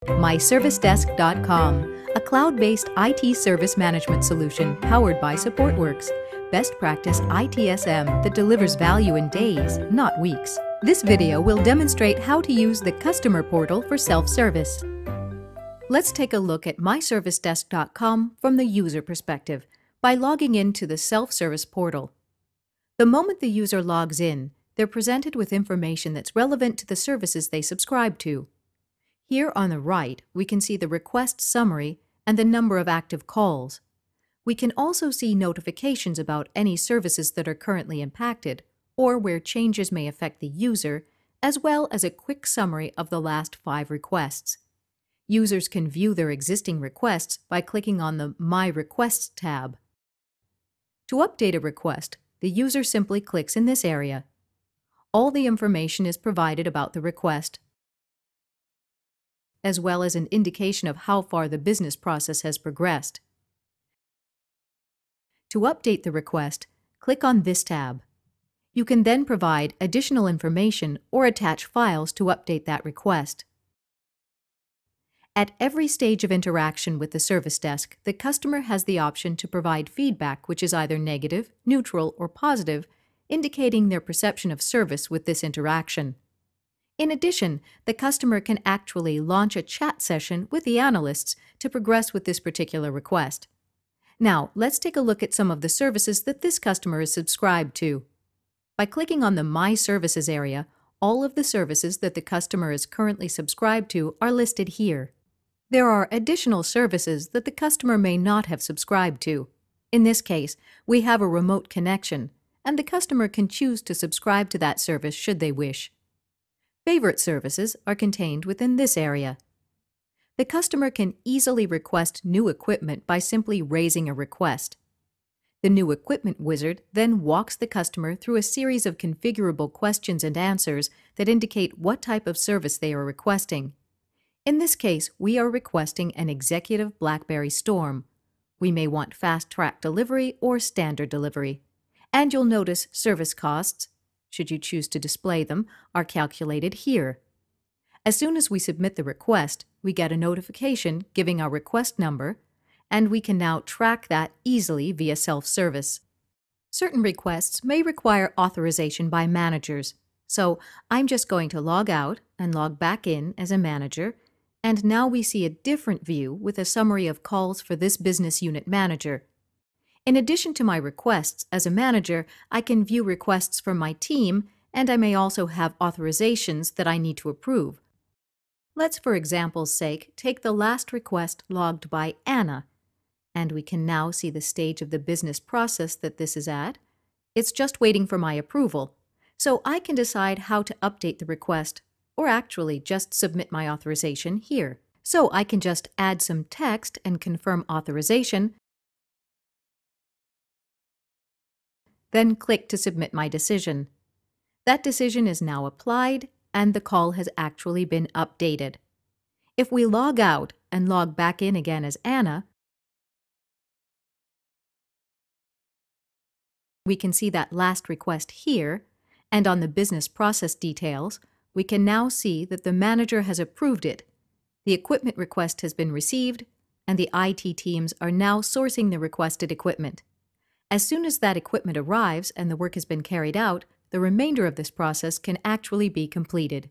MyServiceDesk.com, a cloud-based IT service management solution powered by Supportworks, best practice ITSM that delivers value in days, not weeks. This video will demonstrate how to use the customer portal for self-service. Let's take a look at MyServiceDesk.com from the user perspective by logging into the self-service portal. The moment the user logs in, they're presented with information that's relevant to the services they subscribe to. Here on the right, we can see the request summary and the number of active calls. We can also see notifications about any services that are currently impacted or where changes may affect the user, as well as a quick summary of the last 5 requests. Users can view their existing requests by clicking on the My Requests tab. To update a request, the user simply clicks in this area. All the information is provided about the request, as well as an indication of how far the business process has progressed. To update the request, click on this tab. You can then provide additional information or attach files to update that request. At every stage of interaction with the service desk, the customer has the option to provide feedback which is either negative, neutral, or positive, indicating their perception of service with this interaction. In addition, the customer can actually launch a chat session with the analysts to progress with this particular request. Now, let's take a look at some of the services that this customer is subscribed to. By clicking on the My Services area, all of the services that the customer is currently subscribed to are listed here. There are additional services that the customer may not have subscribed to. In this case, we have a remote connection, and the customer can choose to subscribe to that service should they wish. Favorite services are contained within this area. The customer can easily request new equipment by simply raising a request. The New Equipment wizard then walks the customer through a series of configurable questions and answers that indicate what type of service they are requesting. In this case, we are requesting an Executive BlackBerry Storm. We may want Fast Track Delivery or Standard Delivery. And you'll notice service costs, should you choose to display them, are calculated here. As soon as we submit the request, we get a notification giving our request number, and we can now track that easily via self-service. Certain requests may require authorization by managers, so I'm just going to log out and log back in as a manager, and now we see a different view with a summary of calls for this business unit manager. In addition to my requests as a manager, I can view requests from my team, and I may also have authorizations that I need to approve. Let's, for example's sake, take the last request logged by Anna, and we can now see the stage of the business process that this is at. It's just waiting for my approval, so I can decide how to update the request, or actually just submit my authorization here. So I can just add some text and confirm authorization, then click to submit my decision. That decision is now applied, and the call has actually been updated. If we log out and log back in again as Anna, we can see that last request here, and on the business process details, we can now see that the manager has approved it. The equipment request has been received, and the IT teams are now sourcing the requested equipment. As soon as that equipment arrives and the work has been carried out, the remainder of this process can actually be completed.